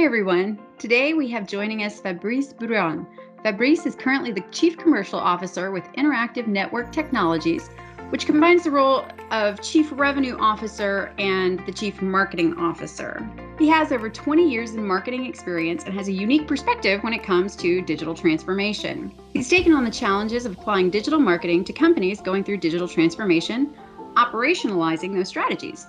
Hi everyone. Today we have joining us Fabrice Buron. Fabrice is currently the Chief Commercial Officer with Interactive Network Technologies, which combines the role of Chief Revenue Officer and the Chief Marketing Officer. He has over 20 years in marketing experience and has a unique perspective when it comes to digital transformation. He's taken on the challenges of applying digital marketing to companies going through digital transformation, operationalizing those strategies.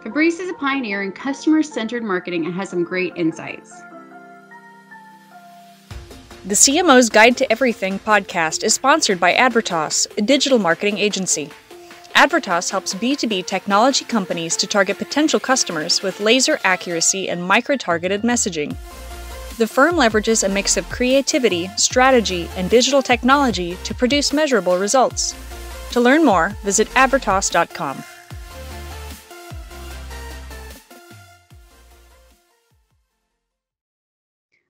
Fabrice is a pioneer in customer-centered marketing and has some great insights. The CMO's Guide to Everything podcast is sponsored by Advertas, a digital marketing agency. Advertas helps B2B technology companies to target potential customers with laser accuracy and micro-targeted messaging. The firm leverages a mix of creativity, strategy, and digital technology to produce measurable results. To learn more, visit advertas.com.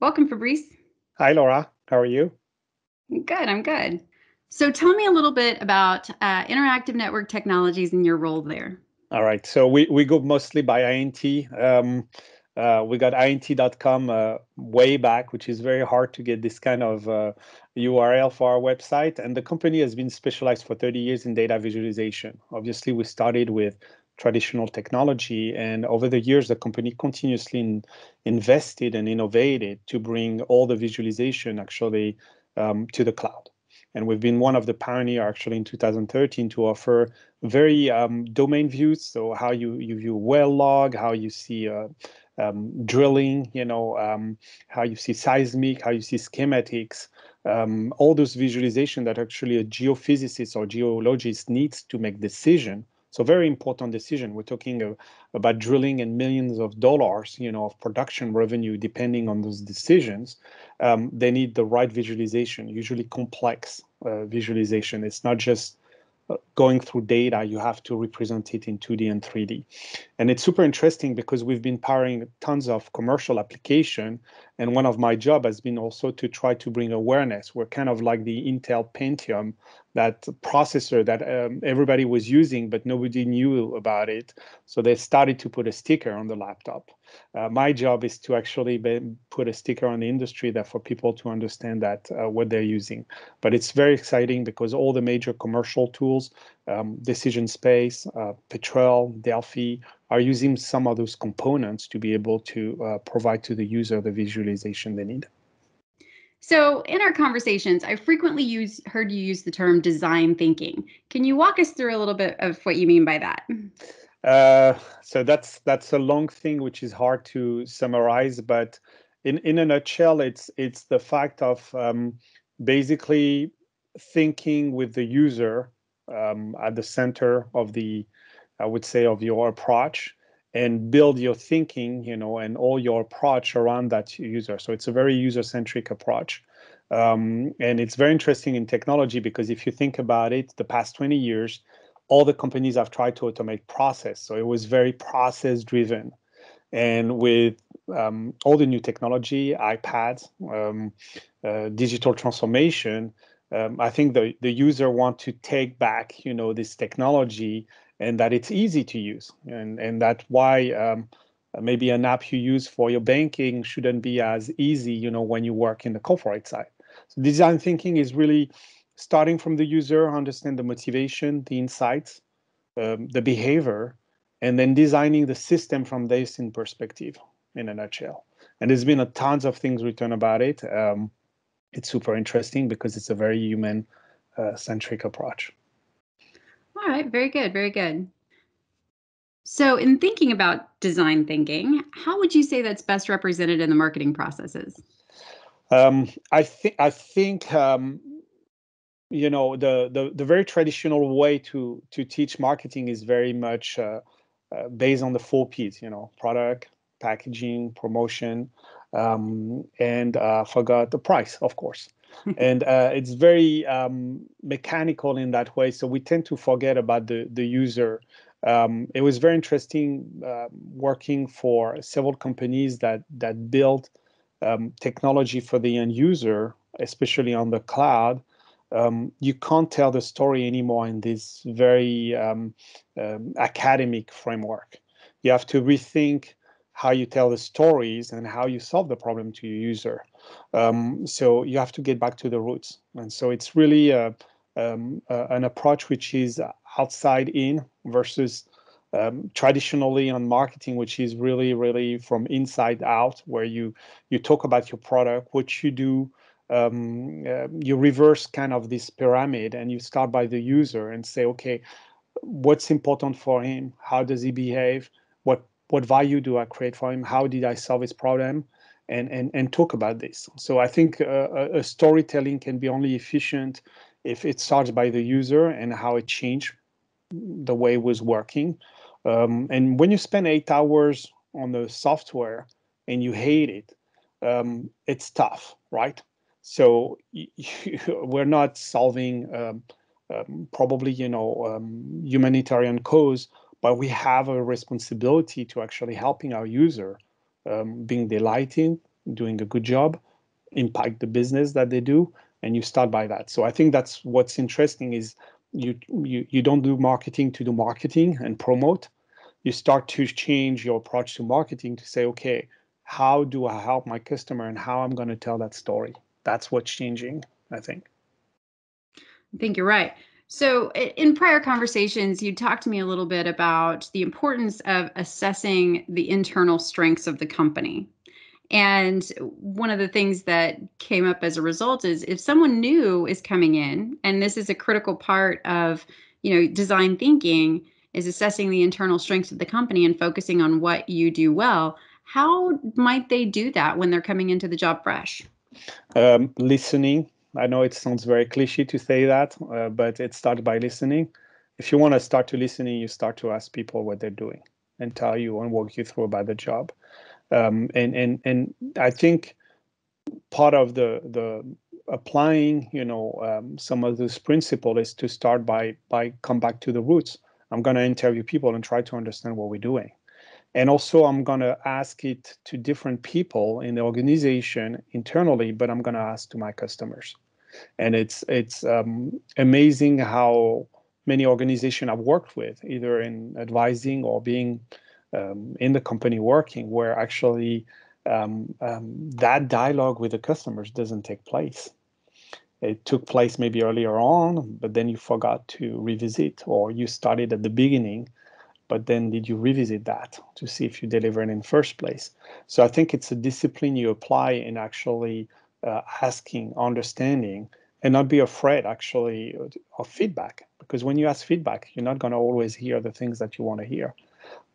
Welcome, Fabrice. Hi, Laura. How are you? Good, I'm good. So tell me a little bit about Interactive Network Technologies and your role there. All right. So we go mostly by INT. We got INT.com way back, which is very hard to get this kind of URL for our website. And the company has been specialized for 30 years in data visualization. Obviously, we started with traditional technology, and over the years, the company continuously invested and innovated to bring all the visualization actually to the cloud. And we've been one of the pioneers actually in 2013 to offer very domain views. So how you view well log, how you see drilling, how you see seismic, how you see schematics, all those visualization that actually a geophysicist or geologist needs to make decision. So very important decision. We're talking about drilling and millions of dollars, of production revenue, depending on those decisions. They need the right visualization, usually complex visualization. It's not just going through data. You have to represent it in 2D and 3D. And it's super interesting because we've been powering tons of commercial application. And one of my job has been also to try to bring awareness. We're kind of like the Intel Pentium, that processor that everybody was using, but nobody knew about it. So they started to put a sticker on the laptop. My job is to actually put a sticker on the industry that for people to understand that what they're using. But it's very exciting because all the major commercial tools, Decision Space, Petrel, Delphi, are using some of those components to be able to provide to the user the visualization they need. So in our conversations, I frequently heard you use the term design thinking. Can you walk us through a little bit of what you mean by that? So that's a long thing, which is hard to summarize. But in a nutshell, it's the fact of basically thinking with the user at the center of I would say, of your approach, and build your thinking, and all your approach around that user. So it's a very user-centric approach. And it's very interesting in technology because if you think about it, the past 20 years, all the companies have tried to automate process. So it was very process-driven. And with all the new technology, iPads, digital transformation, I think the user want to take back, this technology and that it's easy to use. And that's why maybe an app you use for your banking shouldn't be as easy, when you work in the corporate side. So design thinking is really starting from the user, understand the motivation, the insights, the behavior, and then designing the system from this in perspective, in a nutshell. And there's been tons of things written about it. It's super interesting because it's a very human-centric approach. All right, very good, very good. So in thinking about design thinking, how would you say that's best represented in the marketing processes? I think the very traditional way to teach marketing is very much based on the 4 Ps, product, packaging, promotion, and forgot the price, of course. And it's very mechanical in that way. So we tend to forget about the user. It was very interesting working for several companies that build technology for the end user, especially on the cloud. You can't tell the story anymore in this very academic framework. You have to rethink how you tell the stories, and how you solve the problem to your user. So you have to get back to the roots. And so it's really an approach which is outside in versus traditionally on marketing, which is really, really from inside out, where you talk about your product, what you do. You reverse kind of this pyramid, and you start by the user and say, okay, what's important for him? How does he behave? What value do I create for him? How did I solve his problem? And talk about this. So I think a storytelling can be only efficient if it starts by the user and how it changed the way it was working. And when you spend 8 hours on the software and you hate it, it's tough, right? So we're not solving probably, humanitarian cause, but we have a responsibility to actually helping our user being delighted, doing a good job, impact the business that they do, and you start by that. So I think that's what's interesting is you don't do marketing to do marketing and promote. You start to change your approach to marketing to say, okay, how do I help my customer and how I'm going to tell that story? That's what's changing, I think. I think you're right. So in prior conversations, you talked to me a little bit about the importance of assessing the internal strengths of the company. And one of the things that came up as a result is if someone new is coming in, and this is a critical part of, design thinking, is assessing the internal strengths of the company and focusing on what you do well. How might they do that when they're coming into the job fresh? Listening. I know it sounds very cliche to say that, but it starts by listening. If you want to start to listening, you start to ask people what they're doing and tell you and walk you through about the job. And I think part of the applying, some of this principle is to start by come back to the roots. I'm going to interview people and try to understand what we're doing. And also, I'm going to ask it to different people in the organization internally, but I'm going to ask to my customers. And it's amazing how many organizations I've worked with, either in advising or being in the company working, where actually that dialogue with the customers doesn't take place. It took place maybe earlier on, but then you forgot to revisit, or you started at the beginning, but then did you revisit that to see if you delivered in first place? So I think it's a discipline you apply in actually asking, understanding, and not be afraid actually of feedback. Because when you ask feedback, you're not going to always hear the things that you want to hear.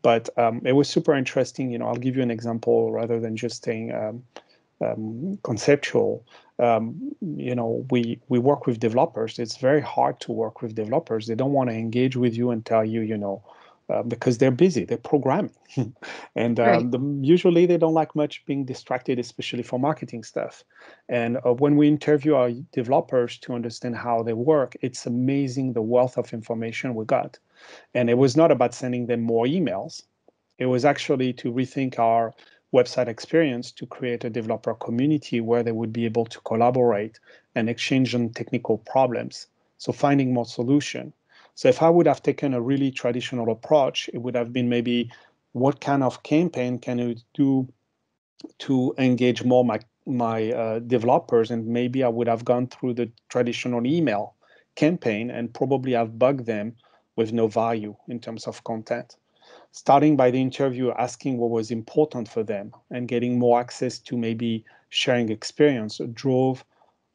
But it was super interesting. I'll give you an example rather than just saying conceptual. We work with developers. It's very hard to work with developers. They don't want to engage with you and tell you, because they're busy, they're programming. And Right. usually they don't like much being distracted, especially for marketing stuff. And when we interview our developers to understand how they work, it's amazing the wealth of information we got. And it was not about sending them more emails. It was actually to rethink our website experience to create a developer community where they would be able to collaborate and exchange on technical problems. So finding more solution. So if I would have taken a really traditional approach, it would have been maybe what kind of campaign can you do to engage more my developers, and maybe I would have gone through the traditional email campaign and probably have bugged them with no value in terms of content. Starting by the interview, asking what was important for them and getting more access to maybe sharing experience drove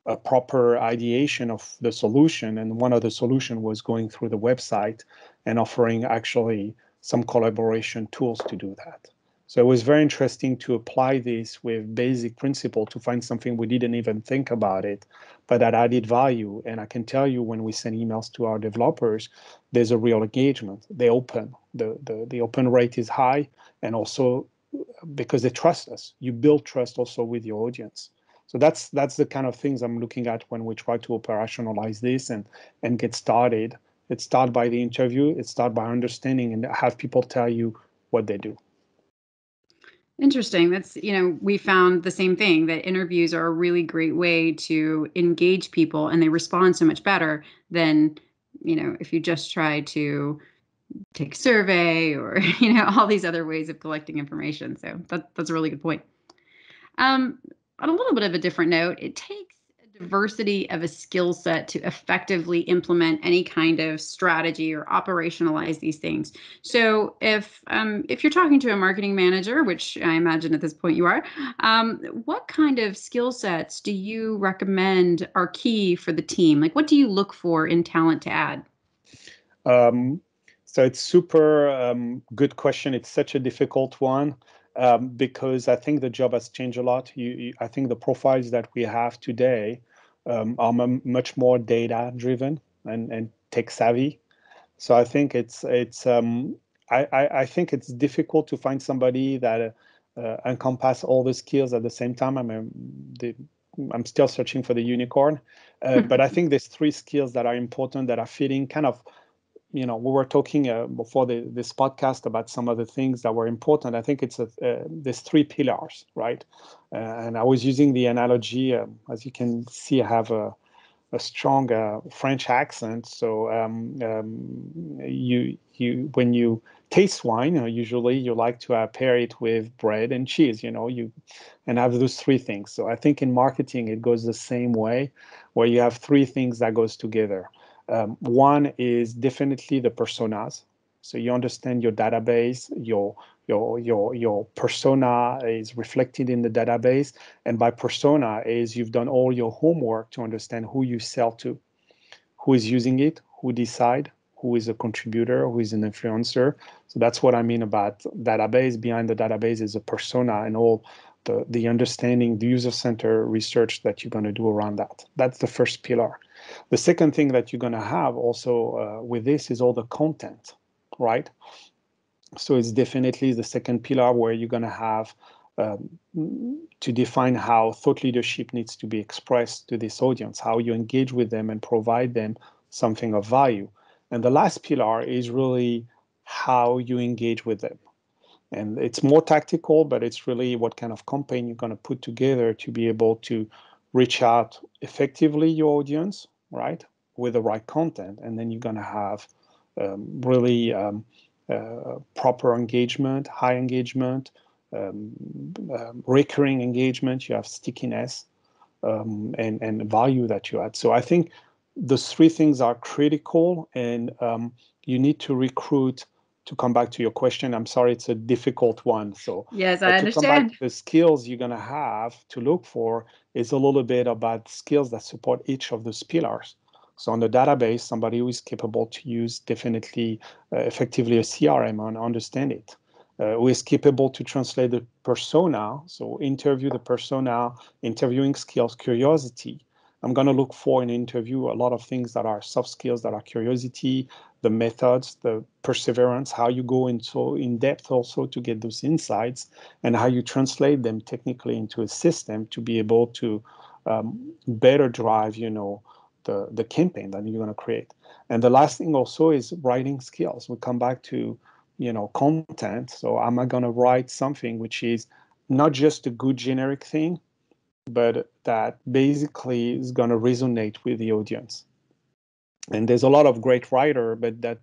a proper ideation of the solution. And one of the solution was going through the website and offering actually some collaboration tools to do that. So it was very interesting to apply this with basic principle to find something we didn't even think about it, but that added value. And I can tell you when we send emails to our developers, there's a real engagement. They open. The open rate is high, and also because they trust us. You build trust also with your audience. So that's the kind of things I'm looking at when we try to operationalize this and get started. It starts by the interview. It starts by understanding and have people tell you what they do. Interesting. That's, we found the same thing, that interviews are a really great way to engage people, and they respond so much better than, if you just try to take a survey or, all these other ways of collecting information. So that's a really good point. On a little bit of a different note, it takes a diversity of a skill set to effectively implement any kind of strategy or operationalize these things. So if you're talking to a marketing manager, which I imagine at this point you are, what kind of skill sets do you recommend are key for the team? Like, what do you look for in talent to add? So it's super good question. It's such a difficult one. Because I think the job has changed a lot. I think the profiles that we have today are much more data driven and tech savvy. So I think I think it's difficult to find somebody that encompass all the skills at the same time. I'm still searching for the unicorn, but I think there's three skills that are important that are fitting kind of. We were talking before this podcast about some of the things that were important. I think there's three pillars, right? And I was using the analogy, as you can see, I have a strong French accent. So when you taste wine, usually you like to pair it with bread and cheese, and have those three things. So I think in marketing, it goes the same way, where you have three things that goes together. One is definitely the personas. So you understand your database, your persona is reflected in the database. And by persona is you've done all your homework to understand who you sell to, who is using it, who decide, who is a contributor, who is an influencer. So that's what I mean about database. Behind the database is a persona and all the understanding, the user-centered research that you're going to do around that. That's the first pillar. The second thing that you're going to have also with this is all the content, right? So it's definitely the second pillar where you're going to have to define how thought leadership needs to be expressed to this audience, how you engage with them and provide them something of value. And the last pillar is really how you engage with them. And it's more tactical, but it's really what kind of campaign you're going to put together to be able to reach out effectively your audience, right, with the right content. And then you're going to have really proper engagement, high engagement, recurring engagement. You have stickiness and value that you add. So I think those three things are critical, and you need to recruit. To come back to your question, I'm sorry, it's a difficult one. So yes, I understand. To come back to the skills you're going to have to look for is a little bit about skills that support each of those pillars. So on the database, somebody who is capable to use definitely effectively a CRM and understand it, who is capable to translate the persona, so interview the persona, interviewing skills, curiosity. I'm going to look for in an interview a lot of things that are soft skills, that are curiosity, the methods, the perseverance, how you go into in depth also to get those insights, and how you translate them technically into a system to be able to better drive, the campaign that you're going to create. And the last thing also is writing skills. We come back to, content. So am I going to write something which is not just a good generic thing, but that basically is going to resonate with the audience. And there's a lot of great writer, but that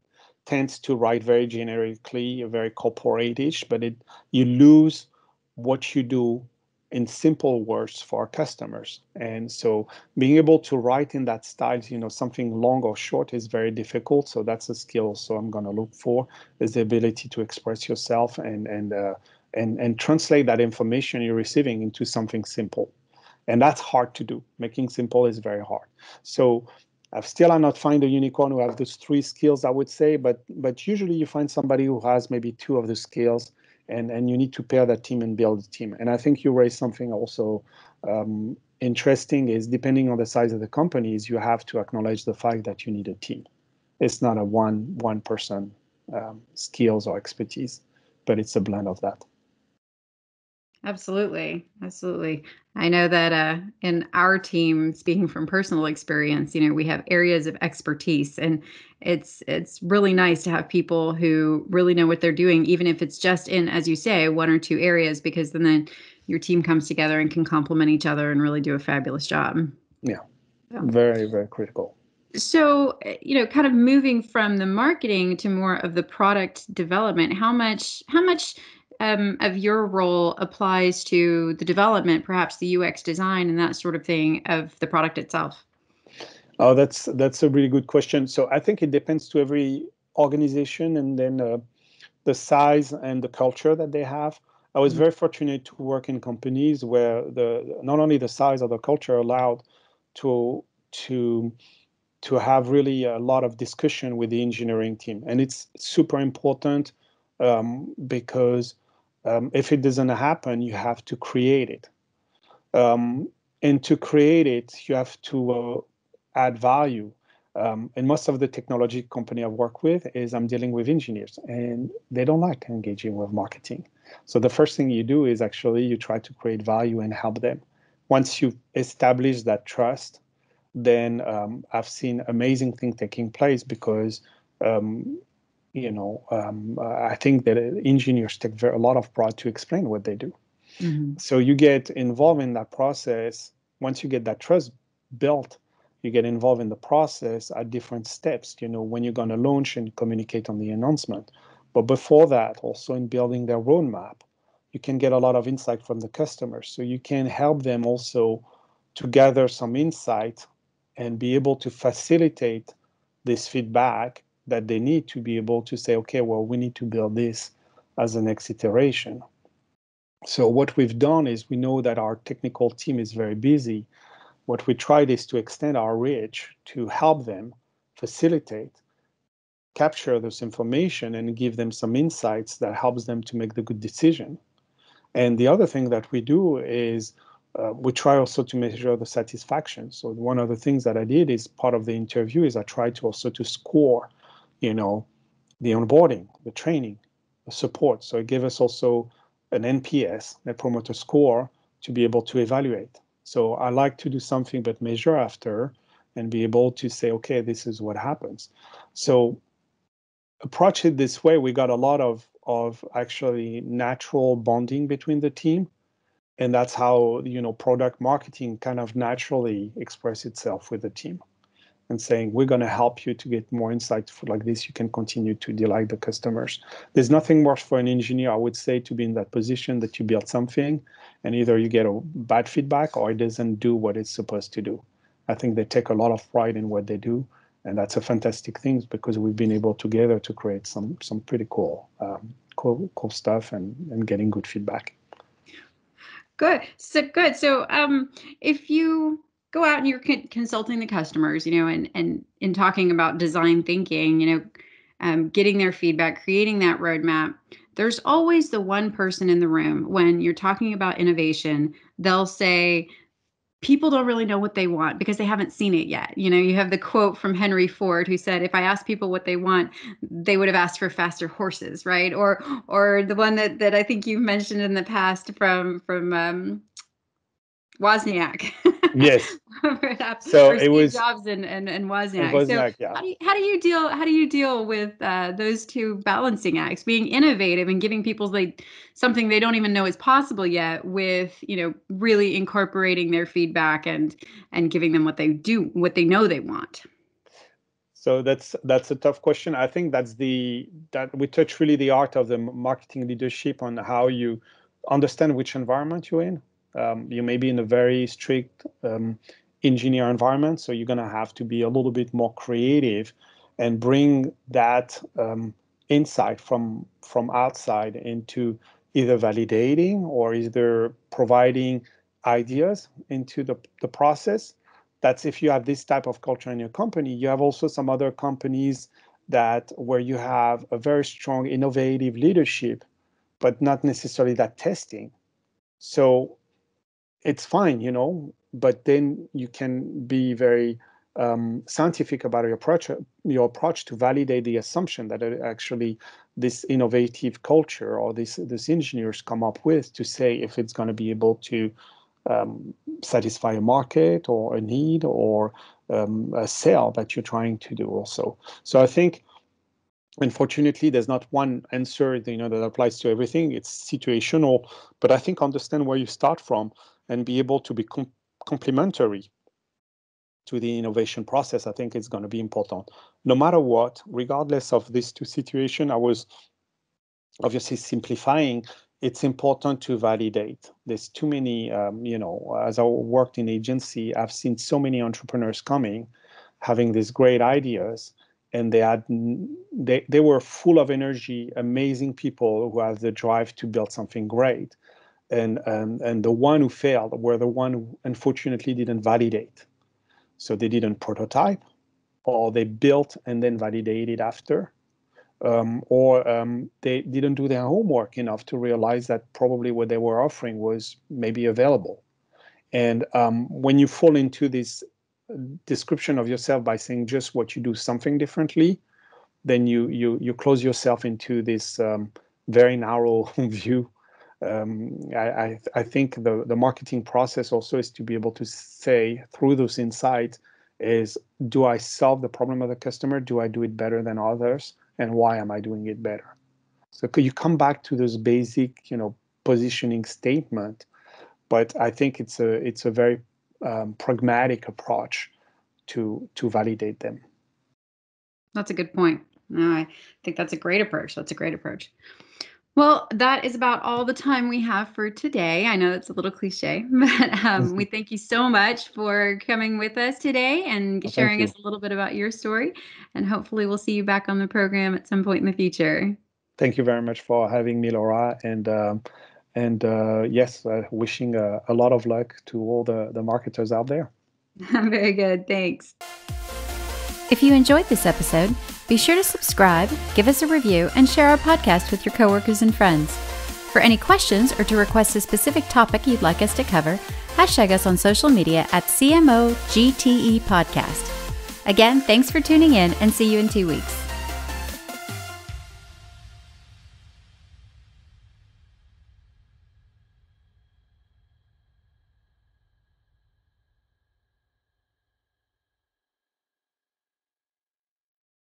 tends to write very generically, very corporate-ish, but you lose what you do in simple words for our customers. And so being able to write in that style, something long or short is very difficult. So that's a skill. So I'm going to look for is the ability to express yourself and translate that information you're receiving into something simple. And that's hard to do. Making simple is very hard. So I've still not find a unicorn who have those three skills, I would say, but usually you find somebody who has maybe two of the skills, and you need to pair that team and build a team. And I think you raised something also interesting is depending on the size of the companies, you have to acknowledge the fact that you need a team. It's not a one person skills or expertise, but it's a blend of that. Absolutely. Absolutely. I know that in our team, speaking from personal experience, we have areas of expertise, and it's really nice to have people who really know what they're doing, even if it's just in, as you say, one or two areas, because then your team comes together and can complement each other and really do a fabulous job. Yeah. So. Very, very critical. So, kind of moving from the marketing to more of the product development, how much of your role applies to the development, perhaps the UX design and that sort of thing of the product itself? Oh, that's a really good question. So I think it depends to every organization, and then the size and the culture that they have. I was Mhm. very fortunate to work in companies where the not only the size of the culture allowed to to to have really a lot of discussion with the engineering team, and it's super important because if it doesn't happen, you have to create it. Um, and to create it, you have to add value. And most of the technology company I work with is I'm dealing with engineers, and they don't like engaging with marketing. So the first thing you do is actually you try to create value and help them. Once you establish that trust, then I've seen amazing things taking place because um, I think that engineers take a lot of pride to explain what they do. Mhm. So you get involved in that process. Once you get that trust built, you get involved in the process at different steps, when you're going to launch and communicate on the announcement. But before that, also in building their roadmap, you can get a lot of insight from the customers. So you can help them also to gather some insight and be able to facilitate this feedback that they need to be able to say, okay, well, we need to build this as the next iteration. So what we've done is we know that our technical team is very busy. What we tried is to extend our reach to help them facilitate, capture this information, and give them some insights that helps them to make the good decision. And the other thing that we do is we try also to measure the satisfaction. So one of the things that I did is part of the interview is I tried to also to score, you know, the onboarding, the training, the support. So it gave us also an NPS, Net Promoter Score, to be able to evaluate. So I like to do something but measure after and be able to say, okay, this is what happens. So approach it this way, we got a lot of actually natural bonding between the team. And that's how, product marketing kind of naturally express itself with the team and saying, we're going to help you to get more insightful like this. You can continue to delight the customers. There's nothing worse for an engineer, I would say, to be in that position that you build something and either you get a bad feedback or it doesn't do what it's supposed to do. I think they take a lot of pride in what they do. And that's a fantastic thing because we've been able together to create some pretty cool stuff and getting good feedback. Good. So, if you go out and you're consulting the customers, and in talking about design thinking, getting their feedback, creating that roadmap, there's always the one person in the room when you're talking about innovation. They'll say, people don't really know what they want because they haven't seen it yet. You have the quote from Henry Ford who said, if I asked people what they want, they would have asked for faster horses, right? Or the one that I think you've mentioned in the past from Wozniak. Yes. Perhaps, So or it Steve was, Jobs and and Wozniak. So Wozniak, yeah. how do you deal with those two balancing acts, being innovative and giving people something they don't even know is possible yet, with really incorporating their feedback and giving them what they know they want. So that's a tough question. I think that we touch really the art of the marketing leadership on how you understand which environment you're in. You may be in a very strict engineer environment, so you're gonna have to be a little bit more creative and bring that insight from outside into either validating or either providing ideas into the process. That's if you have this type of culture in your company. You have also some other companies that where you have a very strong innovative leadership, but not necessarily that testing. So it's fine, but then you can be very scientific about your approach to validate the assumption that actually this innovative culture or this engineers come up with to say if it's going to be able to um, satisfy a market or a need or a sale that you're trying to do also. So I think, unfortunately, there's not one answer that applies to everything. It's situational, but I think understand where you start from and be able to be complementary to the innovation process, I think it's going to be important. No matter what, regardless of these two situations, I was obviously simplifying. It's important to validate. There's too many, as I worked in agency, I've seen so many entrepreneurs coming, having these great ideas, and they were full of energy, amazing people who have the drive to build something great. And the one who failed were the one who unfortunately didn't validate. So they didn't prototype, or they built and then validated after. Or they didn't do their homework enough to realize that probably what they were offering was maybe available. And when you fall into this description of yourself by saying just what you do something differently, then you close yourself into this very narrow view. I think the marketing process also is to be able to say through those insights is, do I solve the problem of the customer? Do I do it better than others? And why am I doing it better? So could you come back to those basic, positioning statement? But I think it's a very pragmatic approach to validate them. That's a good point. No, I think that's a great approach. Well, that is about all the time we have for today. I know it's a little cliche, but we thank you so much for coming with us today and sharing us a little bit about your story. And hopefully we'll see you back on the program at some point in the future. Thank you very much for having me, Laura. And yes, wishing a lot of luck to all the marketers out there. Very good. Thanks. If you enjoyed this episode, be sure to subscribe, give us a review, and share our podcast with your coworkers and friends. For any questions or to request a specific topic you'd like us to cover, hashtag us on social media at CMOGTE Podcast. Again, thanks for tuning in, and see you in 2 weeks.